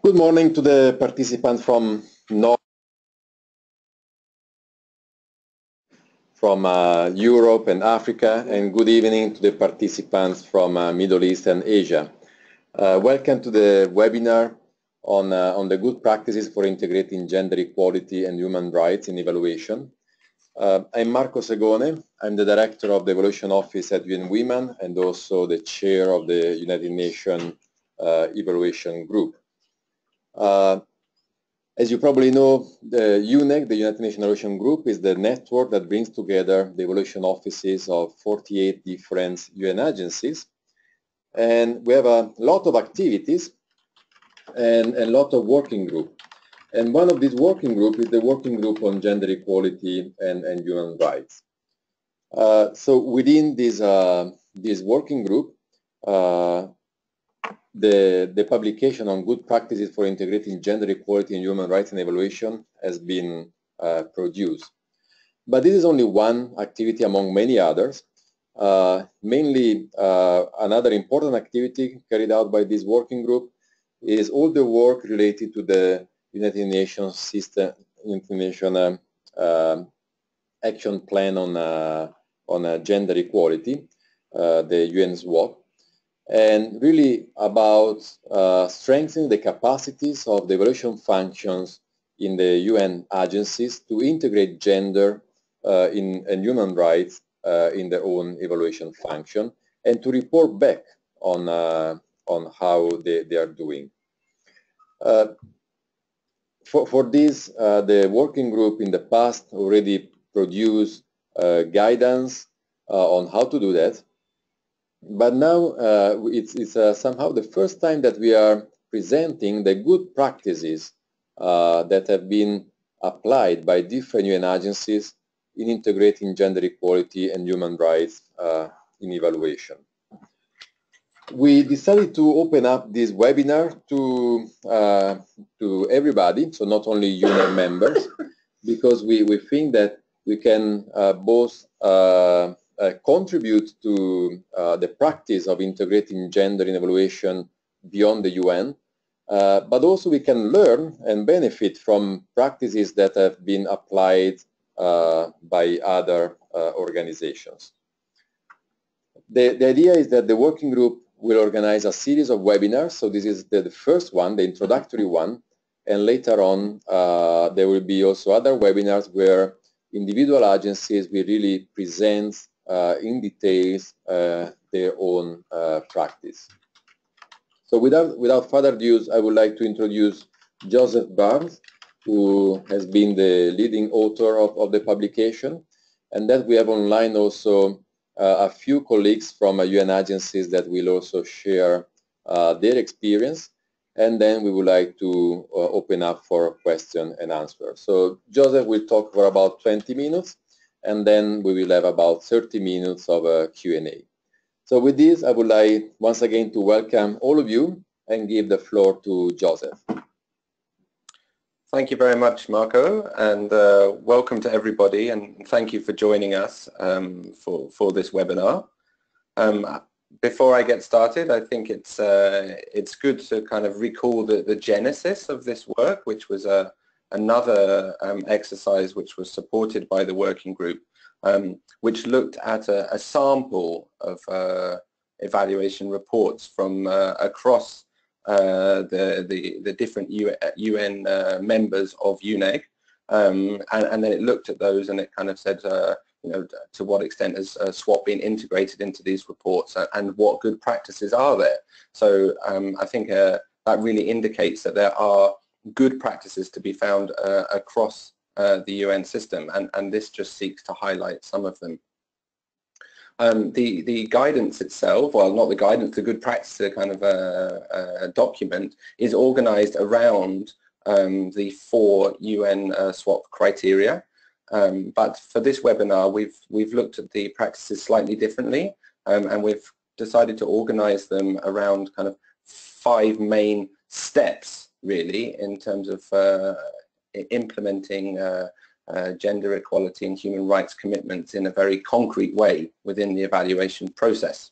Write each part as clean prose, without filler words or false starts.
Good morning to the participants from Europe and Africa, and good evening to the participants from Middle East and Asia. Welcome to the webinar on the good practices for integrating gender equality and human rights in evaluation. I'm Marco Segone. I'm the Director of the Evaluation Office at UN Women and also the Chair of the United Nations Evaluation Group. As you probably know, the UNEG, the United Nations Evaluation Group, is the network that brings together the evaluation offices of 48 different UN agencies. And we have a lot of activities and a lot of working groups. And one of these working groups is the working group on gender equality and human rights. So within this working group, the publication on good practices for integrating gender equality and human rights in evaluation has been produced. But this is only one activity among many others. Mainly another important activity carried out by this working group is all the work related to the United Nations system, action plan on gender equality, the UN SWOP, and really about strengthening the capacities of the evaluation functions in the UN agencies to integrate gender and human rights in their own evaluation function, and to report back on how they are doing. For this, the working group in the past already produced guidance on how to do that. But now it's somehow the first time that we are presenting the good practices that have been applied by different UN agencies in integrating gender equality and human rights in evaluation. We decided to open up this webinar to everybody, so not only UNEG members, because we think that we can both contribute to the practice of integrating gender in evaluation beyond the UN, but also we can learn and benefit from practices that have been applied by other organizations. The idea is that the working group will organize a series of webinars. So this is the first one, the introductory one, and later on there will be also other webinars where individual agencies will really present in details their own practice. So without further ado, I would like to introduce Joseph Barnes, who has been the leading author of the publication, and that we have online also a few colleagues from UN agencies that will also share their experience, and then we would like to open up for question and answer. So Joseph will talk for about 20 minutes, and then we will have about 30 minutes of a Q&A. So with this, I would like once again to welcome all of you and give the floor to Joseph. Thank you very much, Marco, and welcome to everybody, and thank you for joining us for this webinar. Before I get started, I think it's good to kind of recall the genesis of this work, which was another exercise which was supported by the working group, which looked at a sample of evaluation reports from across the different UN members of UNEG, and then it looked at those and it kind of said, you know, to what extent has SWOP been integrated into these reports, and what good practices are there. So I think that really indicates that there are good practices to be found across the UN system, and this just seeks to highlight some of them. The guidance itself, well, not the guidance, the good practice kind of document is organized around the 4 UN SWOP criteria. But for this webinar, we've looked at the practices slightly differently, and we've decided to organize them around kind of 5 main steps, really, in terms of implementing gender equality and human rights commitments in a very concrete way within the evaluation process.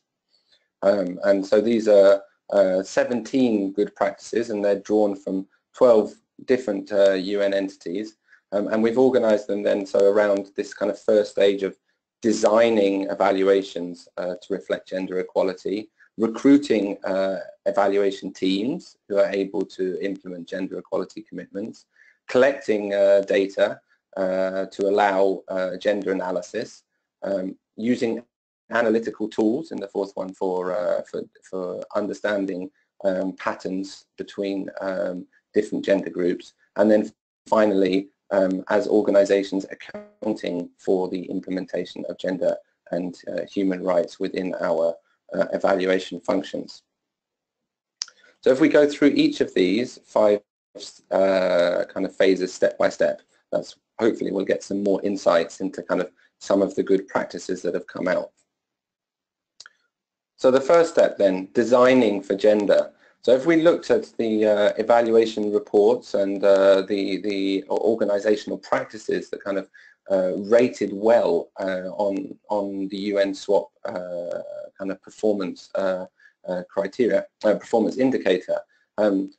And so these are 17 good practices, and they're drawn from 12 different UN entities. And we've organized them then so around this kind of first stage of designing evaluations to reflect gender equality, recruiting evaluation teams who are able to implement gender equality commitments, collecting data to allow gender analysis, using analytical tools in the fourth one for understanding patterns between different gender groups, and then finally as organizations accounting for the implementation of gender and human rights within our evaluation functions. So if we go through each of these 5 kind of phases step by step, that's hopefully we'll get some more insights into kind of some of the good practices that have come out. So the first step then, designing for gender. So if we looked at the evaluation reports and the organizational practices that kind of rated well on the UN SWOP kind of performance criteria, performance indicator,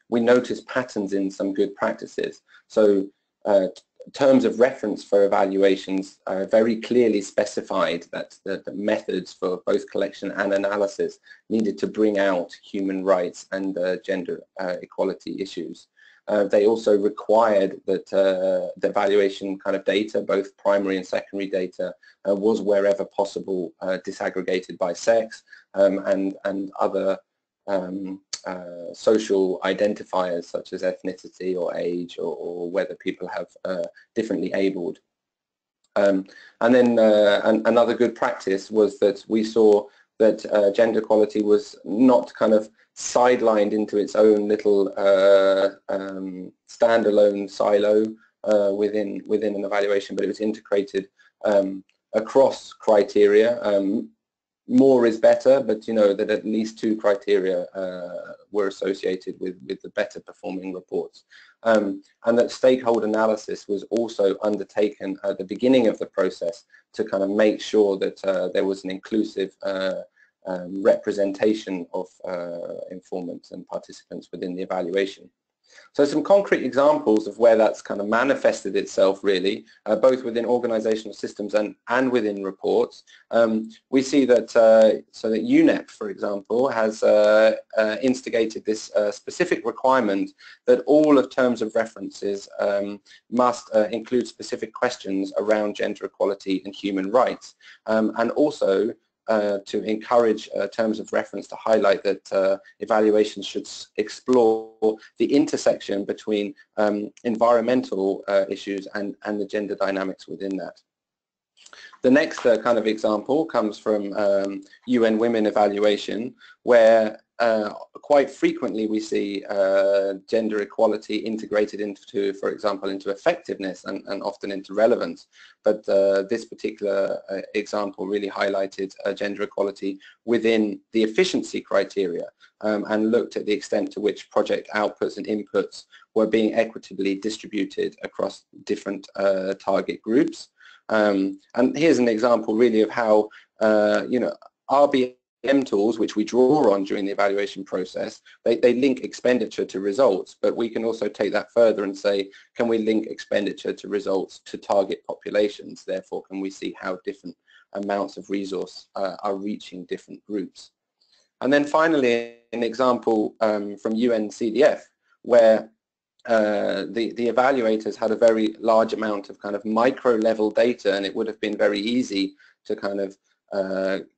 we noticed patterns in some good practices. So terms of reference for evaluations very clearly specified that the methods for both collection and analysis needed to bring out human rights and gender equality issues. They also required that the evaluation kind of data, both primary and secondary data, was wherever possible disaggregated by sex and other social identifiers such as ethnicity or age or whether people have differently abled. And then another good practice was that we saw that gender equality was not kind of sidelined into its own little standalone silo within an evaluation, but it was integrated across criteria. More is better, but you know that at least 2 criteria were associated with the better performing reports. And that stakeholder analysis was also undertaken at the beginning of the process to kind of make sure that there was an inclusive representation of informants and participants within the evaluation. So some concrete examples of where that's kind of manifested itself really, both within organizational systems and within reports. We see that, so that UNEP, for example, has instigated this specific requirement that all of terms of references must include specific questions around gender equality and human rights, and also to encourage terms of reference to highlight that evaluations should explore the intersection between environmental issues and the gender dynamics within that. The next kind of example comes from UN Women evaluation, where quite frequently we see gender equality integrated into, for example, into effectiveness and often into relevance. But this particular example really highlighted gender equality within the efficiency criteria and looked at the extent to which project outputs and inputs were being equitably distributed across different target groups. And here's an example really of how, you know, RBM tools, which we draw on during the evaluation process, they link expenditure to results, but we can also take that further and say, can we link expenditure to results to target populations? Therefore, can we see how different amounts of resource are reaching different groups? And then finally, an example from UNCDF, where the evaluators had a very large amount of kind of micro level data, and it would have been very easy to kind of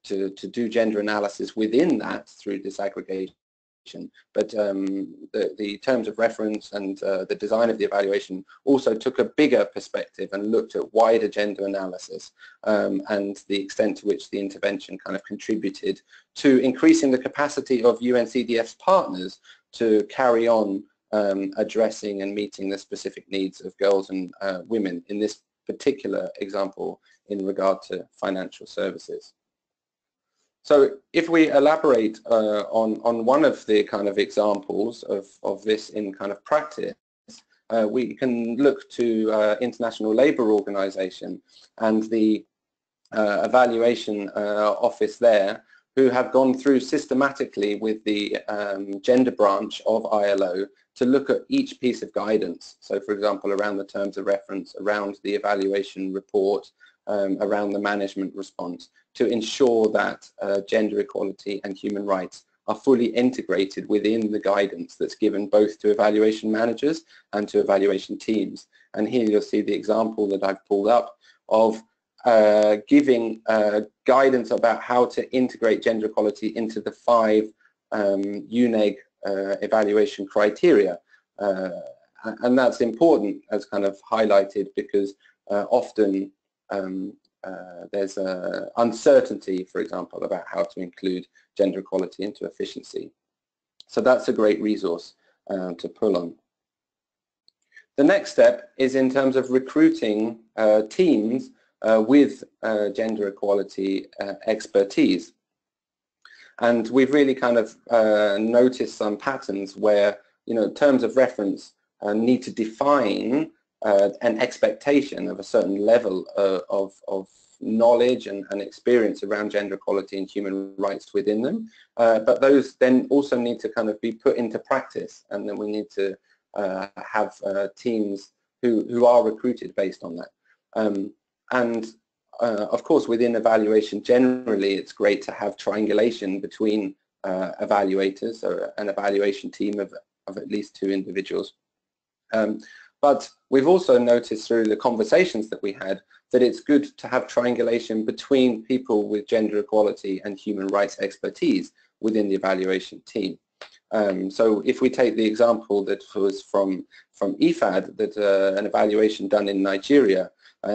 to do gender analysis within that through disaggregation. But the terms of reference and the design of the evaluation also took a bigger perspective and looked at wider gender analysis and the extent to which the intervention kind of contributed to increasing the capacity of UNCDF's partners to carry on addressing and meeting the specific needs of girls and women, in this particular example in regard to financial services. So if we elaborate on one of the kind of examples of this in kind of practice, we can look to International Labour Organization and the evaluation office there, who have gone through systematically with the gender branch of ILO to look at each piece of guidance. So for example, around the terms of reference, around the evaluation report, around the management response, to ensure that gender equality and human rights are fully integrated within the guidance that's given both to evaluation managers and to evaluation teams. And here you'll see the example that I've pulled up of giving guidance about how to integrate gender equality into the 5 UNEG evaluation criteria. And that's important, as kind of highlighted, because often there's uncertainty, for example, about how to include gender equality into efficiency. So that's a great resource to pull on. The next step is in terms of recruiting teams with gender equality expertise. And we've really kind of noticed some patterns where, terms of reference need to define an expectation of a certain level of knowledge and experience around gender equality and human rights within them. But those then also need to kind of be put into practice, and then we need to have teams who are recruited based on that. Of course, within evaluation generally, it's great to have triangulation between evaluators, or an evaluation team of at least 2 individuals. But we've also noticed through the conversations that we had that it's good to have triangulation between people with gender equality and human rights expertise within the evaluation team. So if we take the example that was from IFAD, that an evaluation done in Nigeria,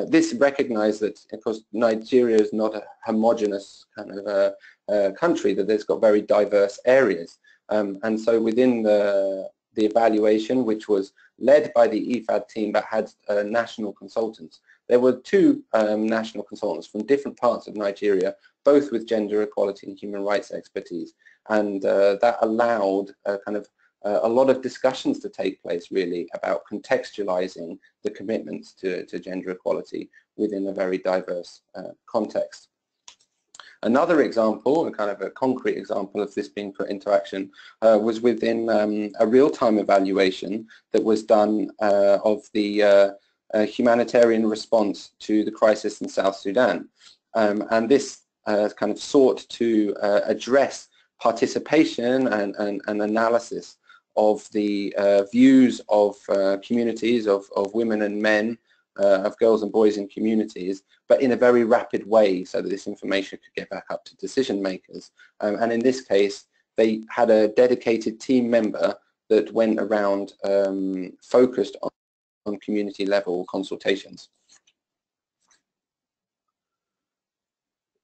this recognized that, of course, Nigeria is not a homogeneous kind of country, that it's got very diverse areas. And so within the evaluation, which was led by the IFAD team but had national consultants, there were 2 national consultants from different parts of Nigeria, both with gender equality and human rights expertise. And that allowed a lot of discussions to take place, really, about contextualizing the commitments to gender equality within a very diverse context. Another example, a kind of a concrete example of this being put into action, was within a real-time evaluation that was done of the humanitarian response to the crisis in South Sudan. And this kind of sought to address participation and analysis of the views of communities, of women and men, of girls and boys in communities, but in a very rapid way, so that this information could get back up to decision makers. And in this case, they had a dedicated team member that went around focused on community level consultations.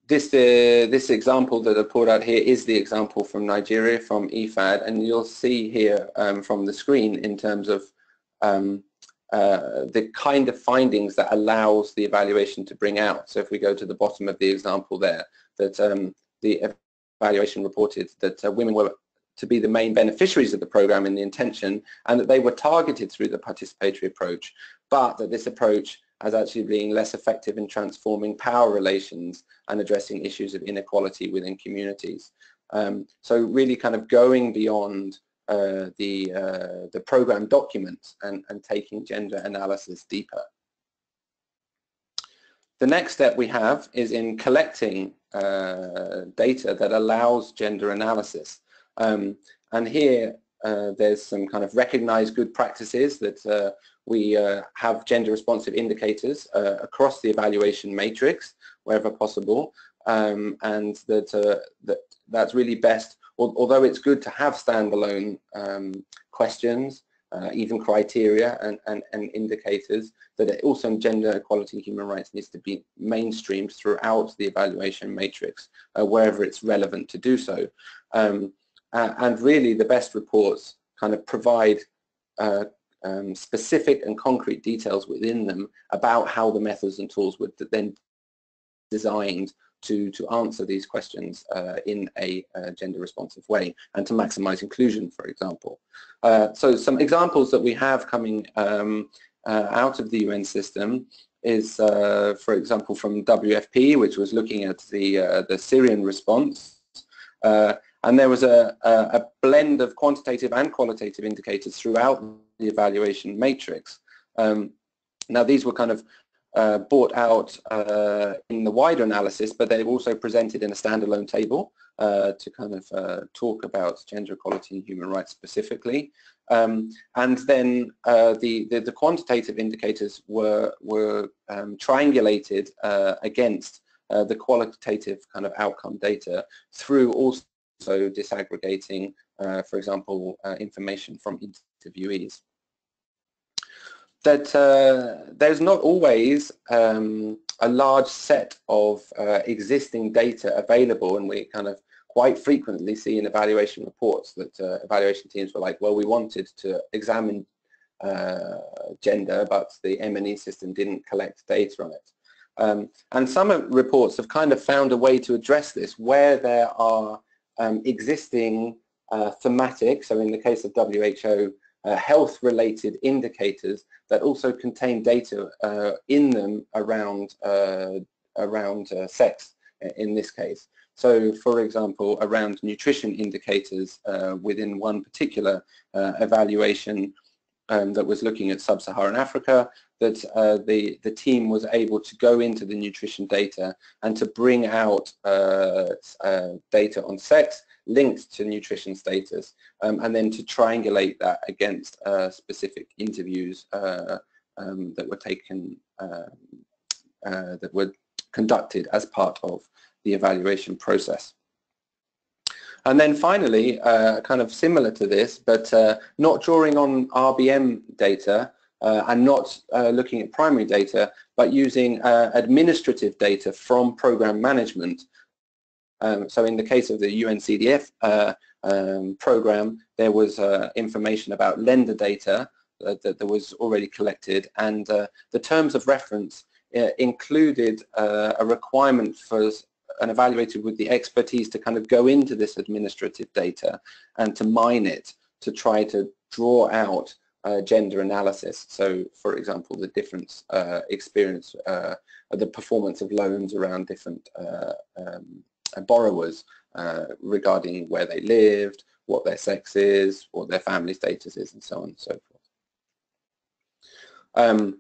This example that I pulled out here is the example from Nigeria, from IFAD, and you'll see here from the screen in terms of the kind of findings that allows the evaluation to bring out. So if we go to the bottom of the example there, that the evaluation reported that women were to be the main beneficiaries of the program in the intention, and that they were targeted through the participatory approach, but that this approach has actually been less effective in transforming power relations and addressing issues of inequality within communities. So really kind of going beyond the program documents and taking gender analysis deeper. The next step we have is in collecting data that allows gender analysis. And here there's some kind of recognized good practices that we have gender responsive indicators across the evaluation matrix wherever possible, and that's really best, although it's good to have standalone questions, even criteria and indicators, that also gender equality and human rights needs to be mainstreamed throughout the evaluation matrix wherever it's relevant to do so. And really the best reports kind of provide specific and concrete details within them about how the methods and tools were then designed to answer these questions in a gender responsive way and to maximize inclusion, for example. So some examples that we have coming out of the UN system is, for example, from WFP, which was looking at the Syrian response. And there was a blend of quantitative and qualitative indicators throughout the evaluation matrix. Now these were kind of brought out in the wider analysis, but they were also presented in a standalone table to kind of talk about gender equality and human rights specifically. And then the quantitative indicators were triangulated against the qualitative kind of outcome data through also disaggregating, for example, information from interviewees. That there's not always a large set of existing data available, and we kind of quite frequently see in evaluation reports that evaluation teams were like, well, we wanted to examine gender, but the M&E system didn't collect data on it. And some reports have kind of found a way to address this where there are existing thematic, so in the case of WHO, health-related indicators that also contain data in them around sex in this case. So, for example, around nutrition indicators within one particular evaluation that was looking at sub-Saharan Africa, that the team was able to go into the nutrition data and to bring out data on sex linked to nutrition status, and then to triangulate that against specific interviews that were taken, that were conducted as part of the evaluation process. And then finally, kind of similar to this, but not drawing on RBM data and not looking at primary data, but using administrative data from program management. So in the case of the UNCDF program, there was information about lender data that was already collected, and the terms of reference included a requirement for an evaluator with the expertise to kind of go into this administrative data and to mine it to try to draw out gender analysis. So, for example, the difference experience, the performance of loans around different borrowers regarding where they lived, what their sex is, what their family status is, and so on and so forth.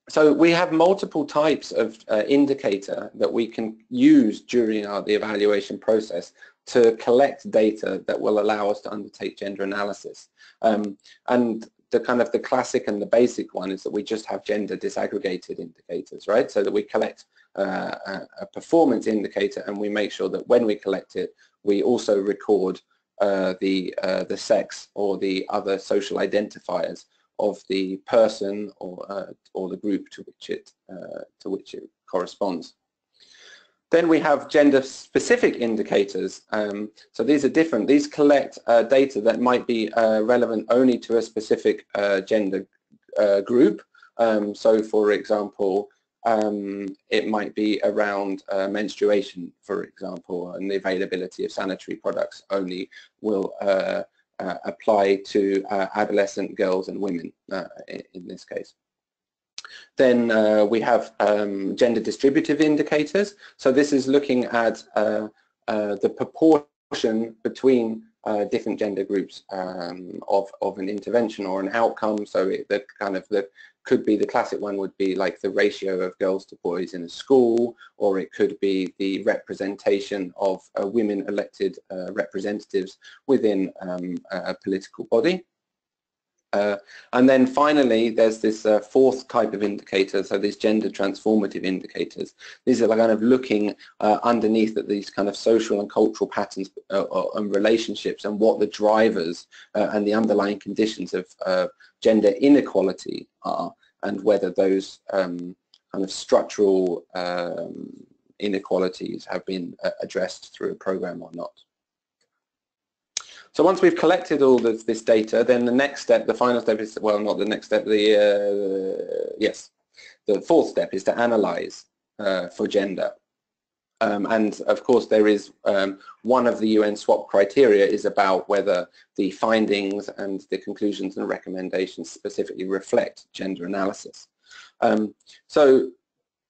So we have multiple types of indicator that we can use during the evaluation process to collect data that will allow us to undertake gender analysis. And the kind of the classic and the basic one is that we just have gender disaggregated indicators, right? So that we collect a performance indicator, and we make sure that when we collect it, we also record the sex or the other social identifiers of the person or the group to which it corresponds. Then we have gender-specific indicators. So these are different. These collect data that might be relevant only to a specific gender group. So, for example, it might be around menstruation, for example, and the availability of sanitary products only will apply to adolescent girls and women in this case. Then we have gender distributive indicators. So this is looking at the proportion between different gender groups of an intervention or an outcome. So the could be the classic one would be like the ratio of girls to boys in a school, or it could be the representation of women elected representatives within a political body. And then finally, there's this fourth type of indicator, so these gender transformative indicators. These are kind of looking underneath at these kind of social and cultural patterns and relationships, and what the drivers and the underlying conditions of gender inequality are, and whether those kind of structural inequalities have been addressed through a program or not. So once we've collected all this data, then the next step, the final step is, well, not the next step, yes, the fourth step is to analyze for gender. And of course there is one of the UN SWOP criteria is about whether the findings and the conclusions and recommendations specifically reflect gender analysis. So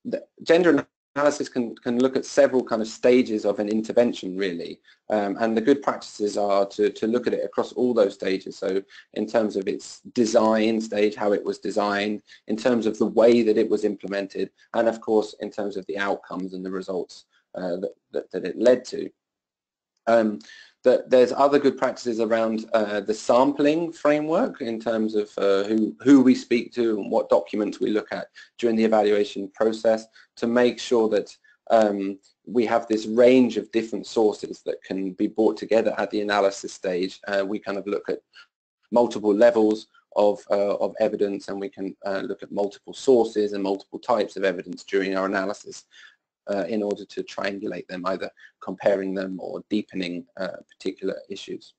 the gender analysis can look at several kind of stages of an intervention, really, and the good practices are to look at it across all those stages. So in terms of its design stage, how it was designed, in terms of the way that it was implemented, and of course in terms of the outcomes and the results that it led to. There's other good practices around the sampling framework in terms of who we speak to and what documents we look at during the evaluation process, to make sure that we have this range of different sources that can be brought together at the analysis stage. We kind of look at multiple levels of evidence, and we can look at multiple sources and multiple types of evidence during our analysis. In order to triangulate them, either comparing them or deepening particular issues.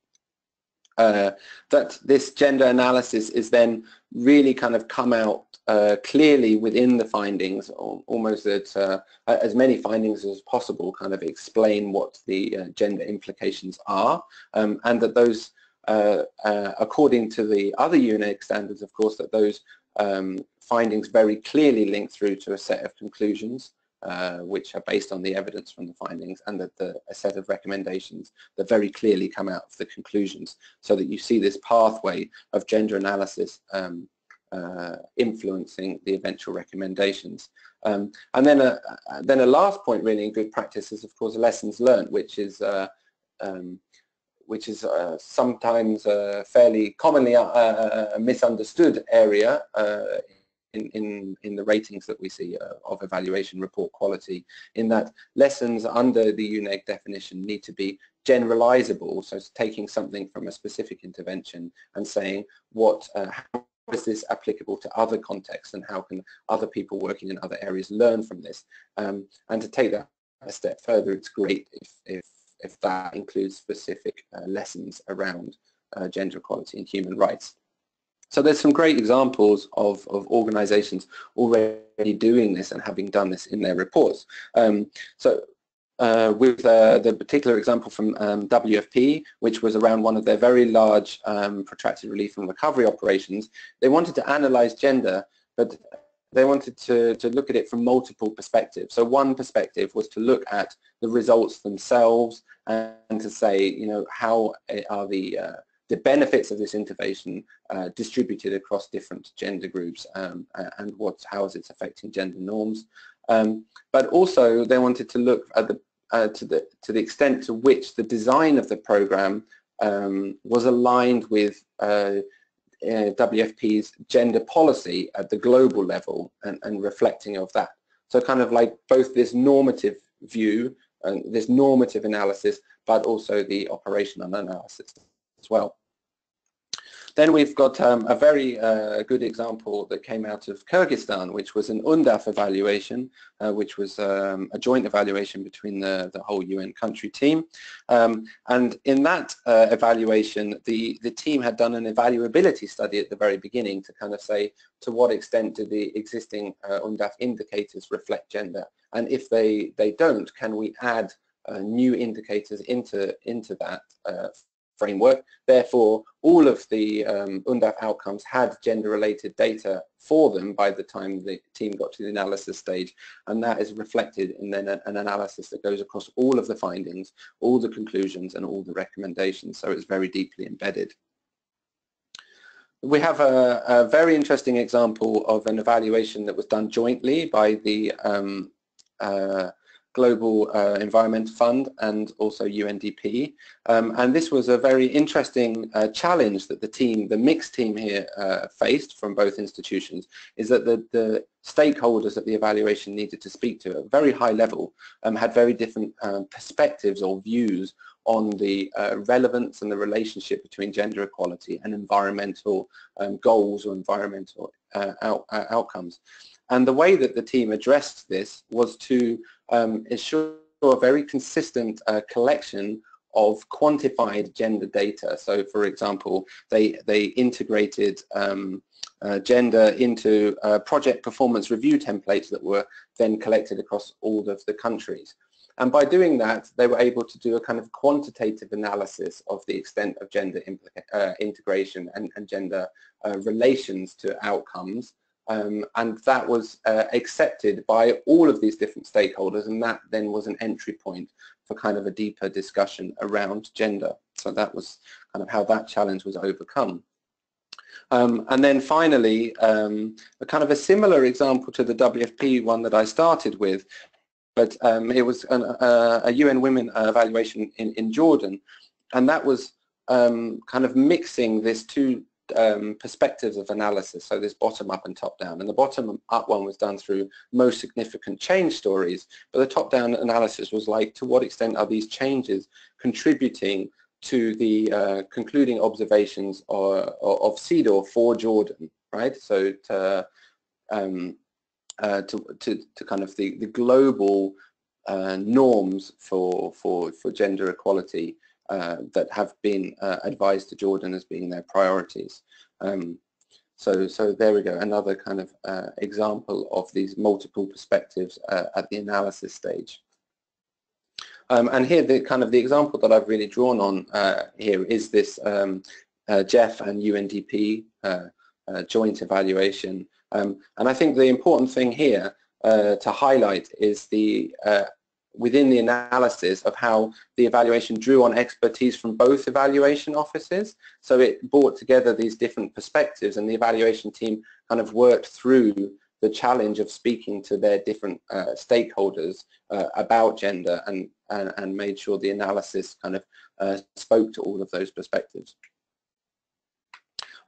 That this gender analysis is then really kind of come out clearly within the findings, almost that as many findings as possible kind of explain what the gender implications are, and that those, according to the other UNEG standards, of course, that those findings very clearly link through to a set of conclusions, which are based on the evidence from the findings, and that a set of recommendations that very clearly come out of the conclusions, so that you see this pathway of gender analysis influencing the eventual recommendations. And then a last point really in good practice is, of course, lessons learned, which is sometimes a fairly commonly misunderstood area in the ratings that we see of evaluation report quality, in that lessons under the UNEG definition need to be generalizable, so it's taking something from a specific intervention and saying how is this applicable to other contexts, and how can other people working in other areas learn from this, and to take that a step further, it's great if that includes specific lessons around gender equality and human rights. So there's some great examples of organizations already doing this and having done this in their reports. With the particular example from WFP, which was around one of their very large protracted relief and recovery operations, they wanted to analyze gender, but they wanted to look at it from multiple perspectives. So one perspective was to look at the results themselves and to say, you know, how are the benefits of this intervention distributed across different gender groups, and how is it affecting gender norms. But also they wanted to look at to the extent to which the design of the program was aligned with WFP's gender policy at the global level, and reflecting of that. So kind of like both this normative view and this normative analysis, but also the operational analysis as well. Then we've got a very good example that came out of Kyrgyzstan, which was an UNDAF evaluation, which was a joint evaluation between the whole UN country team. And in that evaluation, the team had done an evaluability study at the very beginning to kind of say to what extent do the existing UNDAF indicators reflect gender, and if they don't, can we add new indicators into that framework. Therefore, all of the UNDAF outcomes had gender-related data for them by the time the team got to the analysis stage, and that is reflected in then an analysis that goes across all of the findings, all the conclusions, and all the recommendations, so it's very deeply embedded. We have a very interesting example of an evaluation that was done jointly by the Global Environment Fund and also UNDP, and this was a very interesting challenge that the mixed team here faced from both institutions, is that the stakeholders that the evaluation needed to speak to at a very high level had very different perspectives or views on the relevance and the relationship between gender equality and environmental goals or environmental outcomes. And the way that the team addressed this was to ensure a very consistent collection of quantified gender data. So, for example, they integrated gender into project performance review templates that were then collected across all of the countries. And by doing that, they were able to do a kind of quantitative analysis of the extent of gender integration and gender relations to outcomes and that was accepted by all of these different stakeholders, and that then was an entry point for kind of a deeper discussion around gender. So that was kind of how that challenge was overcome. And then finally, a kind of a similar example to the WFP one that I started with, but it was a UN Women evaluation in Jordan, and that was kind of mixing these two perspectives of analysis, so this bottom-up and top-down. And the bottom-up one was done through most significant change stories, but the top-down analysis was like, to what extent are these changes contributing to the concluding observations of CEDAW for Jordan, right? So to kind of the global norms for gender equality that have been advised to Jordan as being their priorities. So there we go, another kind of example of these multiple perspectives at the analysis stage. And here, the example that I've really drawn on here is this GEF and UNDP joint evaluation. And I think the important thing here to highlight is the within the analysis of how the evaluation drew on expertise from both evaluation offices. So it brought together these different perspectives, and the evaluation team kind of worked through the challenge of speaking to their different stakeholders about gender, and made sure the analysis kind of spoke to all of those perspectives.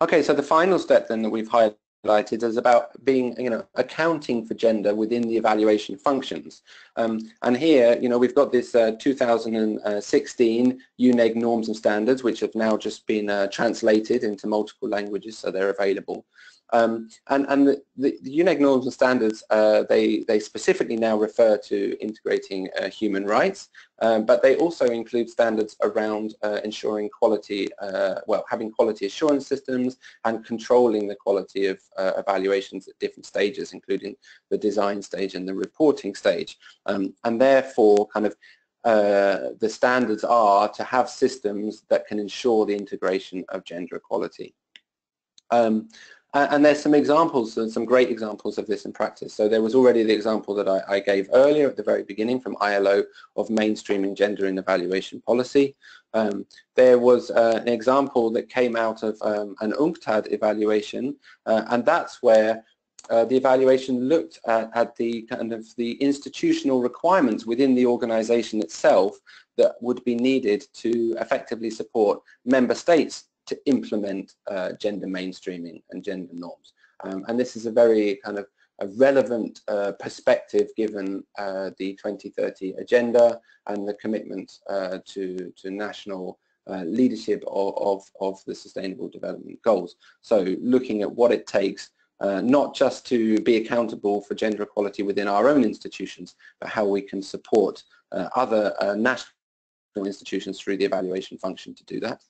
Okay, so the final step then that we've highlighted is about being, accounting for gender within the evaluation functions. And here, we've got this 2016 UNEG norms and standards, which have now just been translated into multiple languages, so they're available. And the UNEG norms and standards, they specifically now refer to integrating human rights, but they also include standards around ensuring quality, having quality assurance systems and controlling the quality of evaluations at different stages, including the design stage and the reporting stage. And therefore, kind of the standards are to have systems that can ensure the integration of gender equality. And there's some examples, and some great examples of this in practice. So there was already the example that I gave earlier at the very beginning from ILO of mainstreaming gender in evaluation policy. There was an example that came out of an UNCTAD evaluation, and that's where the evaluation looked at the kind of the institutional requirements within the organization itself that would be needed to effectively support member states to implement gender mainstreaming and gender norms. And this is a very kind of a relevant perspective given the 2030 agenda and the commitment to national leadership of the Sustainable Development Goals. So looking at what it takes not just to be accountable for gender equality within our own institutions, but how we can support other national institutions through the evaluation function to do that.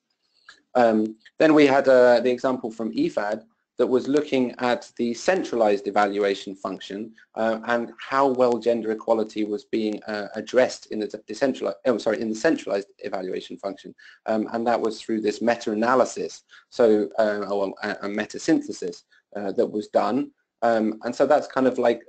Then we had the example from EFAD that was looking at the centralized evaluation function and how well gender equality was being addressed in the centralized evaluation function, and that was through this meta-analysis, so a meta-synthesis that was done. And so that's kind of like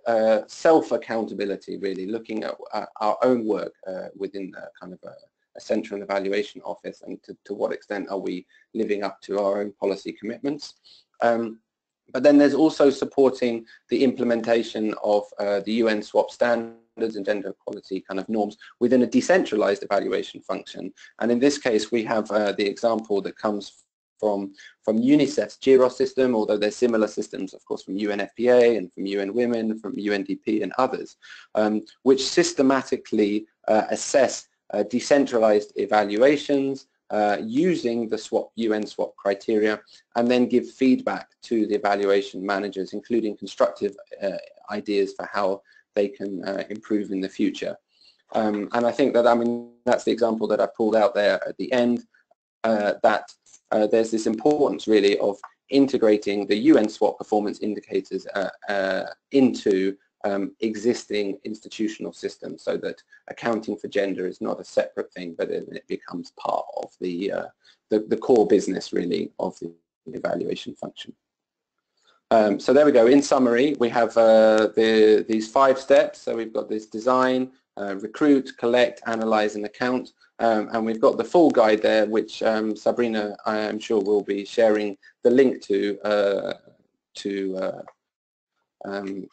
self-accountability, really, looking at our own work within kind of a central evaluation office, and to what extent are we living up to our own policy commitments. But then there's also supporting the implementation of the UN SWAP standards and gender equality kind of norms within a decentralized evaluation function. And in this case, we have the example that comes from UNICEF's GIROS system, although there's similar systems, of course, from UNFPA and from UN Women, from UNDP and others, which systematically assess decentralized evaluations using the UN SWAP criteria, and then give feedback to the evaluation managers, including constructive ideas for how they can improve in the future. And I think that, that's the example that I pulled out there at the end, that there's this importance really of integrating the UN SWAP performance indicators into existing institutional systems, so that accounting for gender is not a separate thing, but it becomes part of the core business, really, of the evaluation function. So there we go. In summary, we have these 5 steps. So we've got this design, recruit, collect, analyze, and account. And we've got the full guide there, which Sabrina, I am sure, will be sharing the link to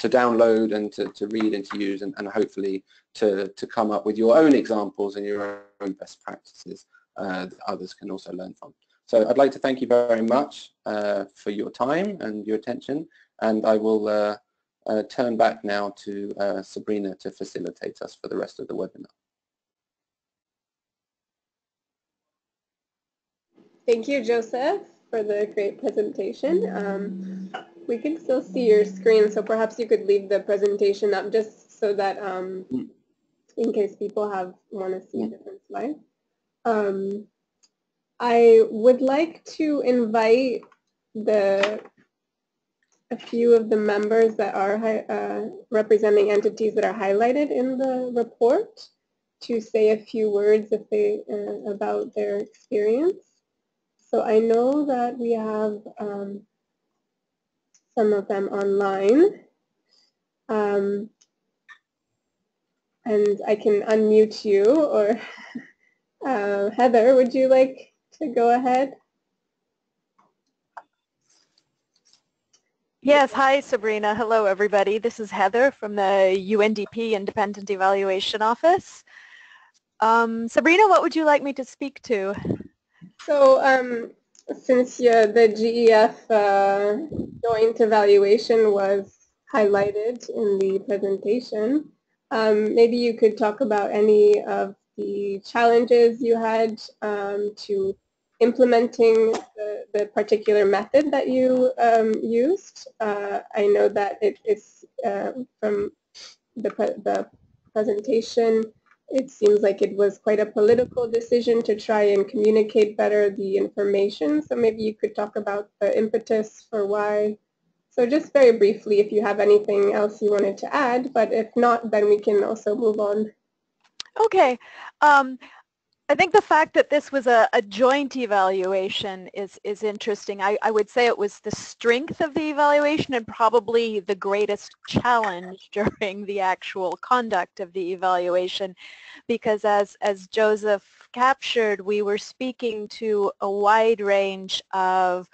download and to read and to use, and hopefully to come up with your own examples and your own best practices that others can also learn from. So I'd like to thank you very much for your time and your attention, and I will turn back now to Sabrina to facilitate us for the rest of the webinar. Thank you, Joseph, for the great presentation. We can still see your screen, so perhaps you could leave the presentation up just so that in case people want to see different slides. I would like to invite a few of the members that are representing entities that are highlighted in the report to say a few words about their experience. So I know that we have some of them online, and I can unmute you, or Heather, would you like to go ahead? Yes, hi Sabrina. Hello everybody. This is Heather from the UNDP Independent Evaluation Office. Sabrina, what would you like me to speak to? So since the GEF joint evaluation was highlighted in the presentation, maybe you could talk about any of the challenges you had to implementing the particular method that you used. I know that it is from the presentation, it seems like it was quite a political decision to try and communicate better the information. So maybe you could talk about the impetus for why. So just very briefly, if you have anything else you wanted to add, but if not, then we can also move on. Okay. I think the fact that this was a joint evaluation is interesting. I would say it was the strength of the evaluation and probably the greatest challenge during the actual conduct of the evaluation, because as Joseph captured, we were speaking to a wide range of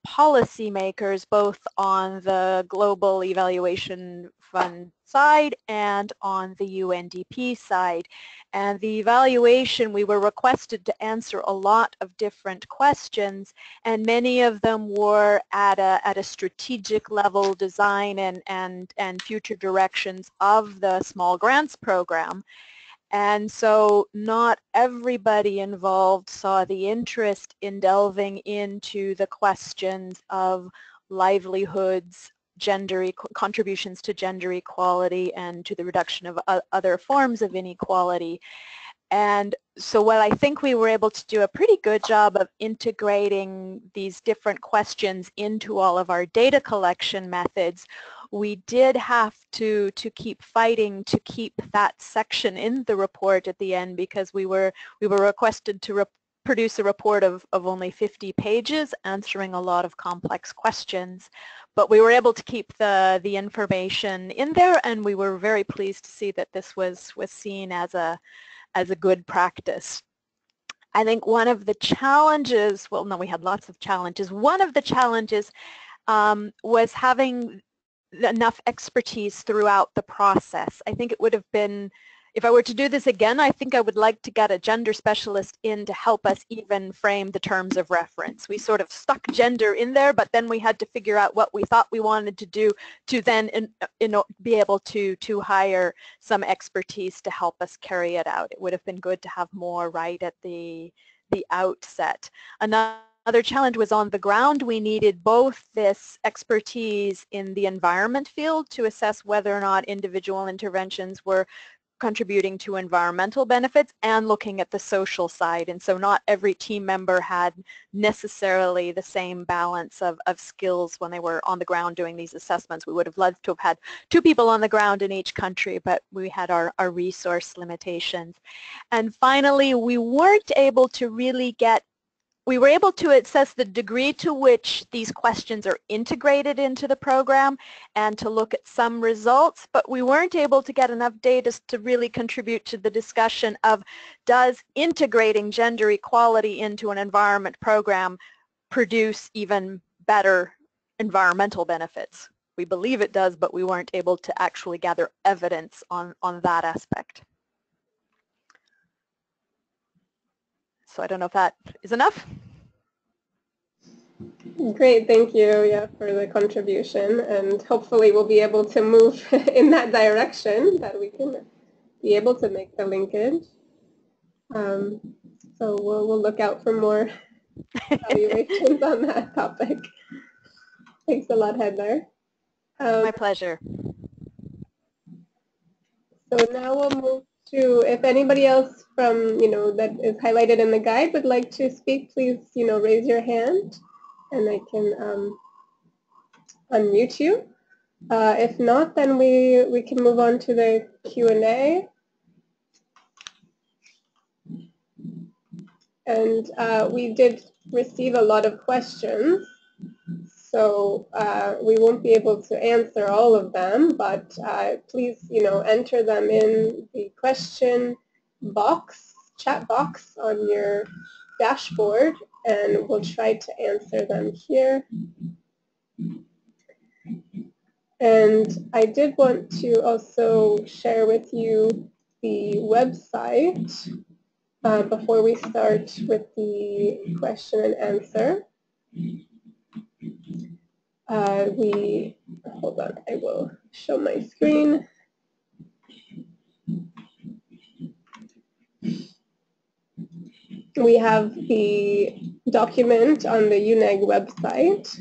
policymakers both on the Global Evaluation Fund side and on the UNDP side. And the evaluation, we were requested to answer a lot of different questions, and many of them were at a strategic level, design and future directions of the small grants program. And so not everybody involved saw the interest in delving into the questions of livelihoods, contributions to gender equality, and to the reduction of other forms of inequality. And so while I think we were able to do a pretty good job of integrating these different questions into all of our data collection methods, we did have to keep fighting to keep that section in the report at the end, because we were requested to produce a report of only 50 pages answering a lot of complex questions. But we were able to keep the information in there, and we were very pleased to see that this was seen as a good practice. I think one of the challenges, well, no, we had lots of challenges. One of the challenges was having enough expertise throughout the process. I think it would have been, if I were to do this again, I think I would like to get a gender specialist in to help us even frame the terms of reference. We sort of stuck gender in there, but then we had to figure out what we thought we wanted to do to then be able to hire some expertise to help us carry it out. It would have been good to have more right at the outset. Another challenge was on the ground. We needed both this expertise in the environment field to assess whether or not individual interventions were contributing to environmental benefits, and looking at the social side. And so not every team member had necessarily the same balance of skills when they were on the ground doing these assessments. We would have loved to have had 2 people on the ground in each country, but we had our resource limitations. And finally, we weren't able to really get we were able to assess the degree to which these questions are integrated into the program and to look at some results, but we weren't able to get enough data to really contribute to the discussion of, does integrating gender equality into an environment program produce even better environmental benefits? We believe it does, but we weren't able to actually gather evidence on that aspect. So I don't know if that is enough. Great, thank you, yeah, for the contribution, and hopefully we'll be able to move in that direction, that we can be able to make the linkage. So we'll look out for more evaluations on that topic. Thanks a lot, Heather. My pleasure. So now we'll move to, if anybody else from, that is highlighted in the guide would like to speak, please, raise your hand and I can unmute you. If not, then we can move on to the Q&A. And we did receive a lot of questions, so we won't be able to answer all of them, but please, enter them in the question box, chat box on your dashboard, and we'll try to answer them here. And I did want to also share with you the website before we start with the question and answer. Hold on, I will show my screen. We have the document on the UNEG website.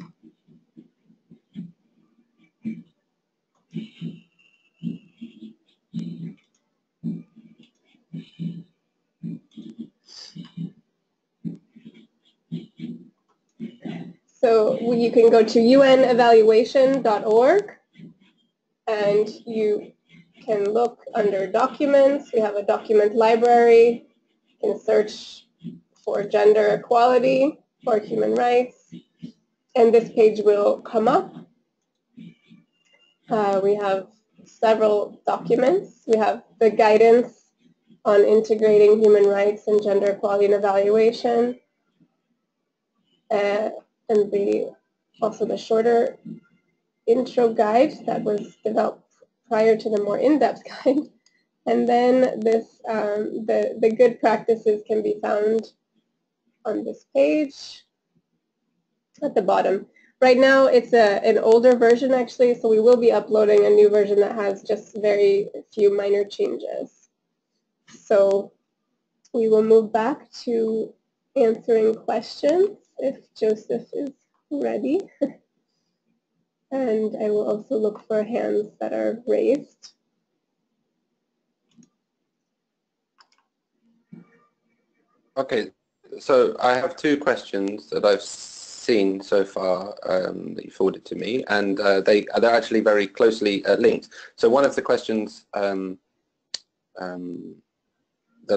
So you can go to unevaluation.org and you can look under documents. We have a document library. You can search for gender equality or human rights, and this page will come up. We have several documents. We have the guidance on integrating human rights and gender equality and evaluation, and also the shorter intro guide that was developed prior to the more in-depth guide. And then this, the good practices can be found on this page at the bottom. Right now it's an older version actually, so we will be uploading a new version that has just very few minor changes. So we will move back to answering questions if Joseph is ready. And I will also look for hands that are raised. Okay, so I have two questions that I've seen so far that you forwarded to me, and they're actually very closely linked. So one of the questions that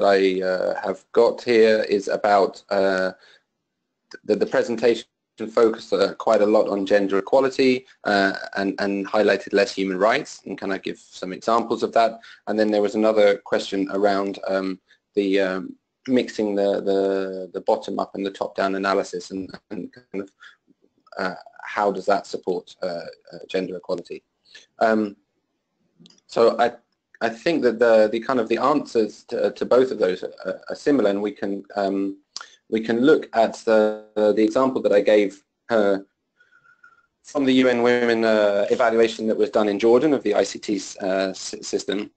I have got here is about the presentation focused quite a lot on gender equality and highlighted less human rights, and can I give some examples of that? And then there was another question around the mixing the bottom-up and the top-down analysis, and kind of how does that support gender equality? So I think that the kind of the answers to both of those are similar, and we can look at the example that I gave from the UN Women evaluation that was done in Jordan of the ICT system.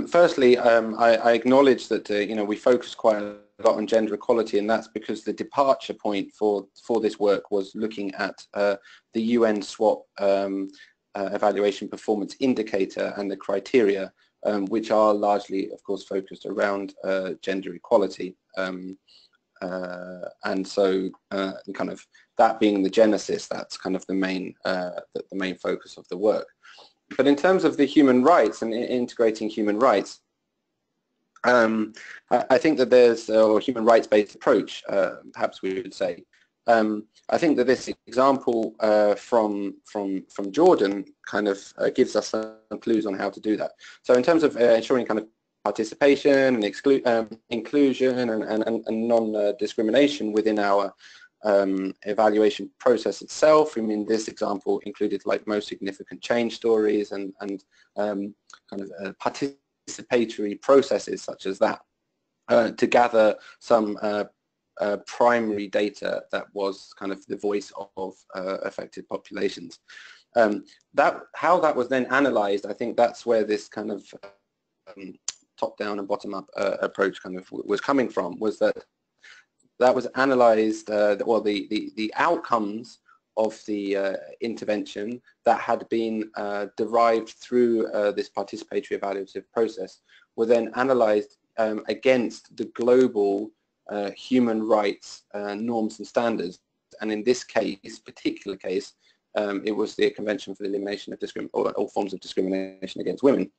Firstly, I acknowledge that we focus quite a lot on gender equality, and that's because the departure point for this work was looking at the UN SWOT evaluation performance indicator and the criteria, which are largely, of course, focused around gender equality. And so kind of that being the genesis, that's kind of the main focus of the work. But in terms of the human rights and integrating human rights, I think that there's a human rights-based approach, perhaps we would say. I think that this example from Jordan kind of gives us some clues on how to do that. So in terms of ensuring kind of participation and inclusion and non-discrimination within our evaluation process itself, I mean, this example included like most significant change stories and kind of participatory processes such as that to gather some primary data that was kind of the voice of affected populations. How that was then analyzed, I think that's where this kind of top-down and bottom-up approach kind of was coming from, was that was analyzed, well, the outcomes of the intervention that had been derived through this participatory evaluative process were then analyzed against the global human rights norms and standards. And in this case, particular case, it was the Convention for the Elimination of all Forms of Discrimination Against Women.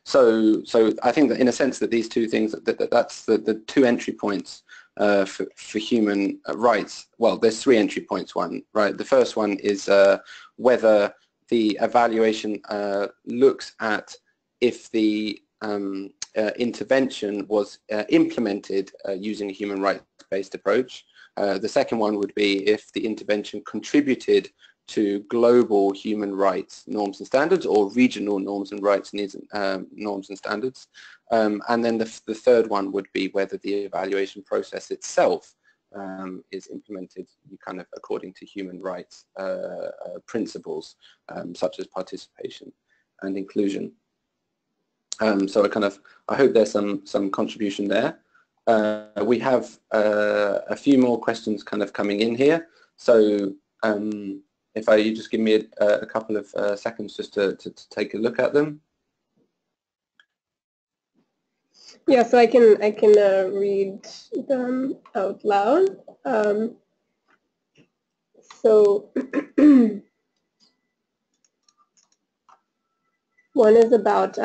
So I think that in a sense that these two things, that's the two entry points for human rights. Well, there's three entry points, right? The first one is whether the evaluation looks at if the intervention was implemented using a human rights-based approach. The second one would be if the intervention contributed to global human rights norms and standards or regional norms and rights needs, norms and standards. And then the third one would be whether the evaluation process itself is implemented kind of according to human rights principles such as participation and inclusion. So I hope there's some contribution there. We have a few more questions kind of coming in here. So if you just give me a couple of seconds just to take a look at them. Yeah, so I can read them out loud. So one is about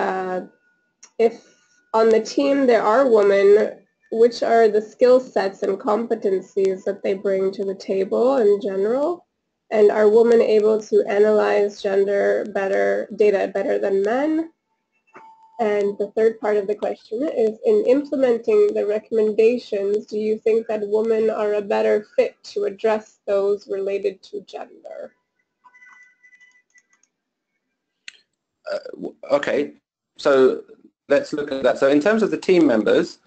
if on the team there are women, which are the skill sets and competencies that they bring to the table in general? And are women able to analyze gender data better than men? And the third part of the question is, in implementing the recommendations, do you think that women are a better fit to address those related to gender? Okay, so let's look at that. So in terms of the team members,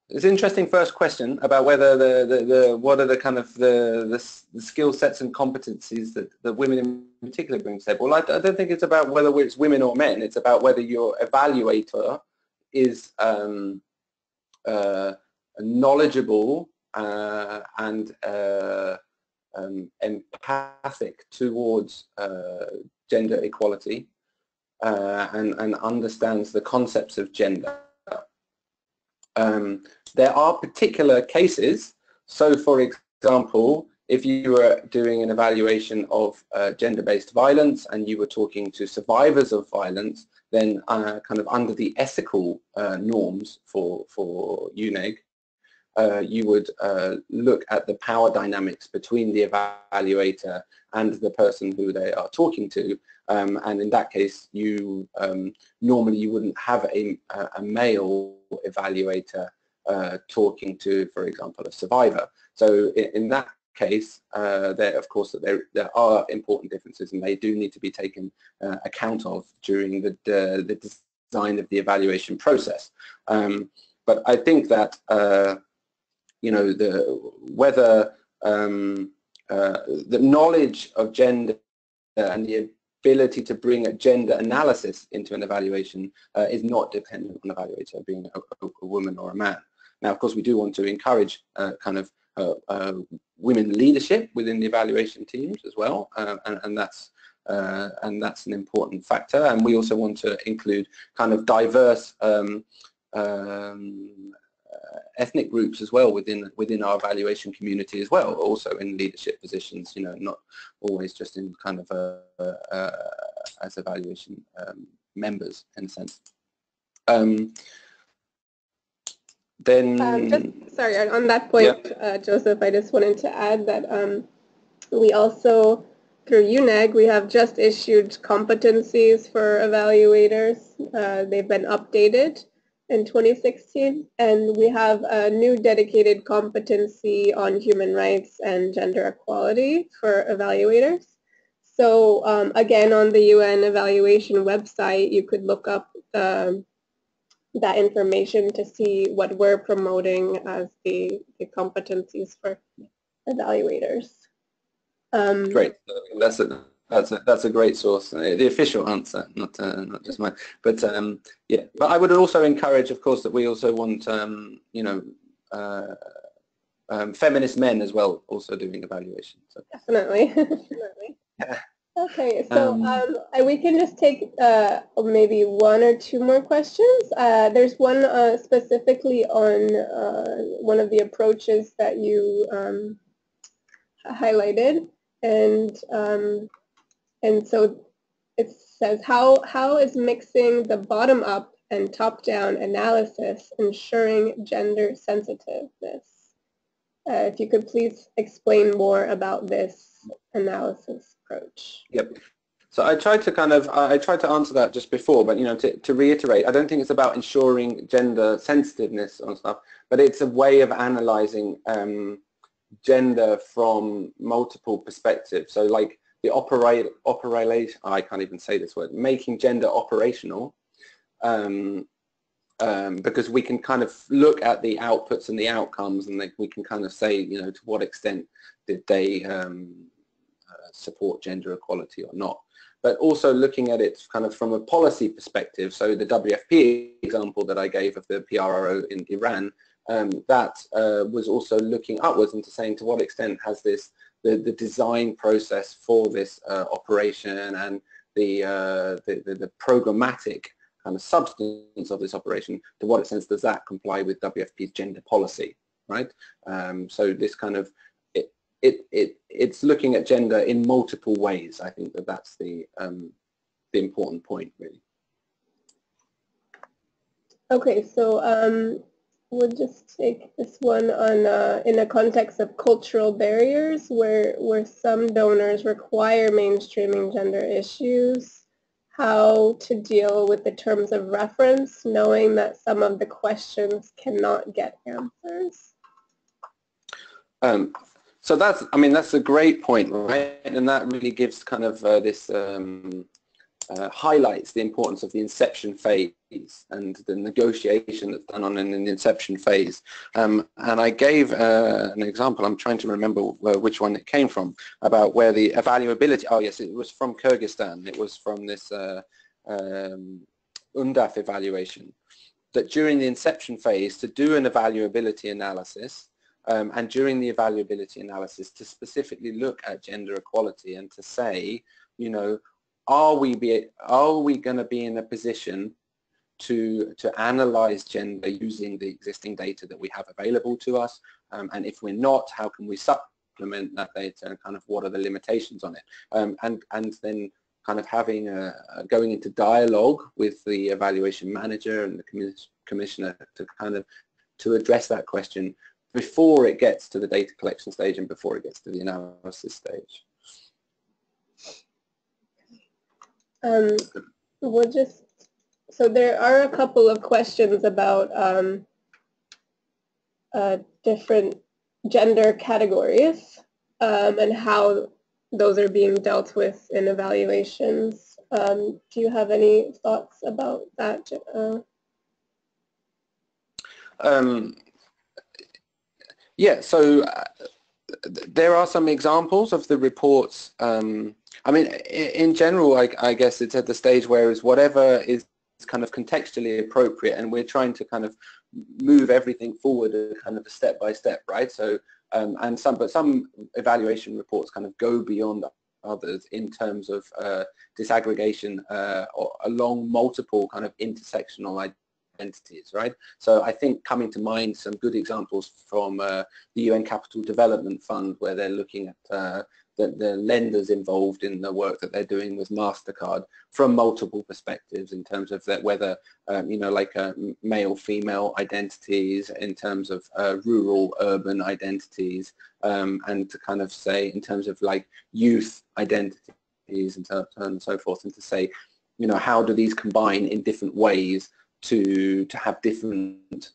it's an interesting first question about whether what are the kind of the skill sets and competencies that women in particular bring to the table. Well, I don't think it's about whether it's women or men. It's about whether your evaluator is knowledgeable and empathic towards gender equality and understands the concepts of gender. There are particular cases. So, for example, if you were doing an evaluation of gender-based violence and you were talking to survivors of violence, then kind of under the ethical norms for UNEG, you would look at the power dynamics between the evaluator and the person who they are talking to. And in that case, you normally you wouldn't have a male evaluator talking to, for example, a survivor. So in that case, of course, there are important differences, and they do need to be taken account of during the design of the evaluation process. But I think that you know, whether the knowledge of gender and the ability to bring a gender analysis into an evaluation is not dependent on the evaluator being a woman or a man. Now, of course, we do want to encourage kind of women leadership within the evaluation teams as well, and that's an important factor. And we also want to include kind of diverse ethnic groups as well within our evaluation community as well, also in leadership positions, you know, not always just in kind of as evaluation members in a sense. Sorry, on that point, yeah. Joseph, I just wanted to add that we also, through UNEG, we have just issued competencies for evaluators. They've been updated in 2016, and we have a new dedicated competency on human rights and gender equality for evaluators. So again, on the UN evaluation website, you could look up that information to see what we're promoting as the competencies for evaluators. Great. That's a great source. The official answer, not just mine. But yeah. But I would also encourage, of course, that we also want you know, feminist men as well also doing evaluation. So. Definitely. Definitely. Yeah. Okay, so we can just take maybe one or two more questions. There's one specifically on one of the approaches that you highlighted, and so it says, how is mixing the bottom-up and top-down analysis ensuring gender sensitiveness? If you could please explain more about this analysis approach. Yep. So I tried to answer that just before, but you know, to reiterate, I don't think it's about ensuring gender sensitiveness on stuff, but it's a way of analyzing gender from multiple perspectives. So like the operation, I can't even say this word, making gender operational, because we can kind of look at the outputs and the outcomes, and we can kind of say, you know, to what extent did they support gender equality or not. But also looking at it kind of from a policy perspective. So the WFP example that I gave of the PRRO in Iran, that was also looking upwards into saying to what extent has this the design process for this operation and the programmatic kind of substance of this operation, to what extent does that comply with WFP's gender policy, right? So this kind of it's looking at gender in multiple ways. I think that's the important point, really. Okay, so we'll just take this one on in a context of cultural barriers, where some donors require mainstreaming gender issues, how to deal with the terms of reference, knowing that some of the questions cannot get answers. So that's, I mean, that's a great point, right? And that really gives kind of this highlights the importance of the inception phase and the negotiation that's done on in the inception phase. And I gave an example, I'm trying to remember which one it came from, about where the evaluability, oh yes, it was from Kyrgyzstan. It was from this UNDAF evaluation, that during the inception phase to do an evaluability analysis, and during the evaluability analysis to specifically look at gender equality and to say, you know, are we going to be in a position to analyze gender using the existing data that we have available to us, and if we're not, how can we supplement that data, and kind of what are the limitations on it, and then kind of having going into dialogue with the evaluation manager and the commissioner to kind of to address that question before it gets to the data collection stage and before it gets to the analysis stage. We'll just, so there are a couple of questions about different gender categories and how those are being dealt with in evaluations. Do you have any thoughts about that? Yeah, so there are some examples of the reports. I mean, in general, I guess it's at the stage where is whatever is kind of contextually appropriate, and we're trying to kind of move everything forward kind of a step by step, right? So, but some evaluation reports kind of go beyond others in terms of disaggregation along multiple kind of intersectional entities, right? So I think coming to mind some good examples from the UN Capital Development Fund, where they're looking at the lenders involved in the work that they're doing with MasterCard from multiple perspectives in terms of that, whether, you know, like male-female identities, in terms of rural-urban identities, and to kind of say in terms of like youth identities and so on and so forth, and to say, you know, how do these combine in different ways to have different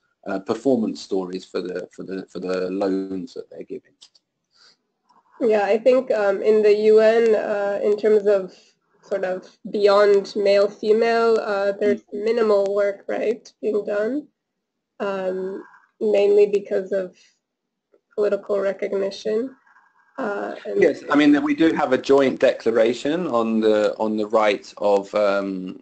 performance stories for the loans that they're giving. Yeah, I think in the UN, in terms of sort of beyond male-female, there's minimal work, right, being done, mainly because of political recognition. Yes, I mean we do have a joint declaration on the rights of the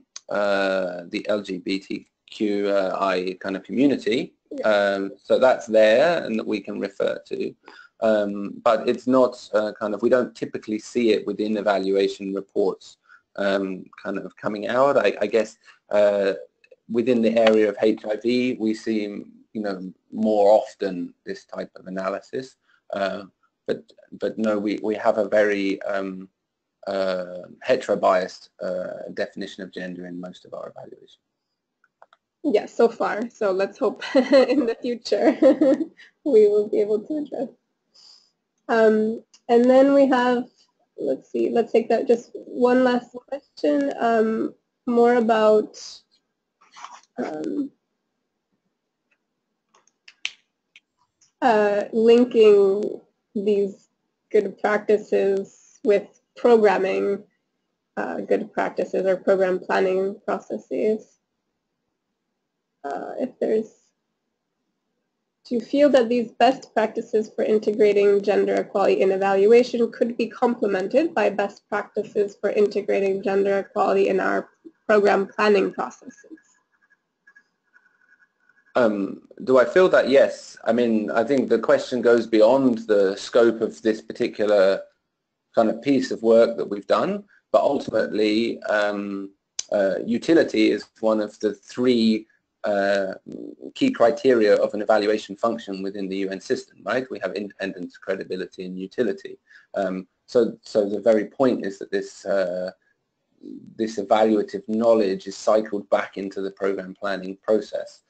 LGBTQI kind of community, so that's there and that we can refer to. But it's not kind of, we don't typically see it within evaluation reports kind of coming out. I guess within the area of HIV we see, you know, more often this type of analysis. But no, we have a very hetero-biased definition of gender in most of our evaluations. Yes, so far. So let's hope in the future we will be able to address. And then we have, let's see, let's take that just one last question, more about linking these good practices with programming good practices or program planning processes. Do you feel that these best practices for integrating gender equality in evaluation could be complemented by best practices for integrating gender equality in our program planning processes? Do I feel that? Yes. I mean, I think the question goes beyond the scope of this particular kind of piece of work that we've done, but ultimately utility is one of the three key criteria of an evaluation function within the UN system, right? We have independence, credibility, and utility. So the very point is that this this evaluative knowledge is cycled back into the program planning process.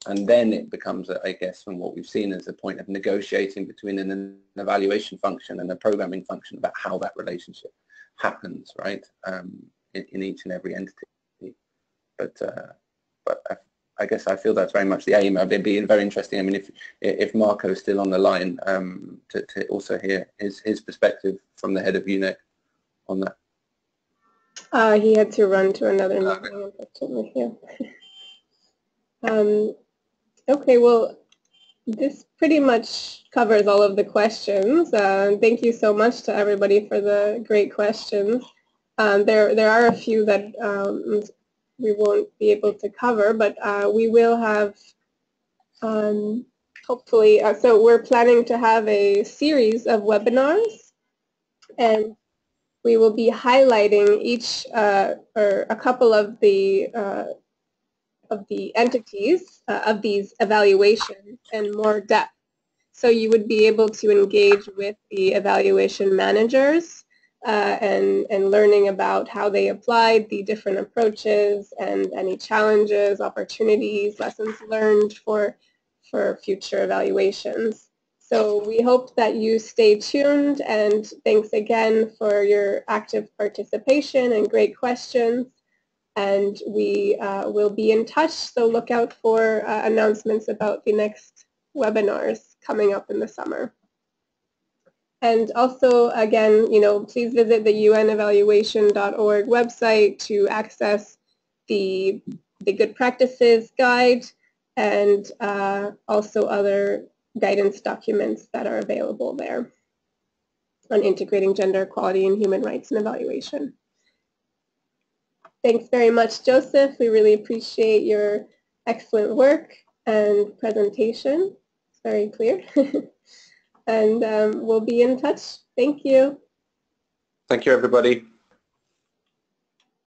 And then it becomes, I guess, from what we've seen, as a point of negotiating between an evaluation function and a programming function about how that relationship happens, right, in each and every entity. But I guess I feel that's very much the aim. It'd be very interesting. I mean, if Marco's still on the line, to also hear his perspective from the head of UNEG on that. He had to run to another meeting, unfortunately. Yeah. Okay, well, this pretty much covers all of the questions. Thank you so much to everybody for the great questions. There are a few that we won't be able to cover, but we will have, hopefully, so we're planning to have a series of webinars, and we will be highlighting each or a couple of the entities of these evaluations in more depth. So you would be able to engage with the evaluation managers and learning about how they applied the different approaches and any challenges, opportunities, lessons learned for future evaluations. So we hope that you stay tuned, and thanks again for your active participation and great questions. And we will be in touch, so look out for announcements about the next webinars coming up in the summer. And also, again, please visit the unevaluation.org website to access the Good Practices Guide and also other guidance documents that are available there on integrating gender equality and human rights in evaluation. Thanks very much, Joseph. We really appreciate your excellent work and presentation. It's very clear. And we'll be in touch. Thank you. Thank you, everybody.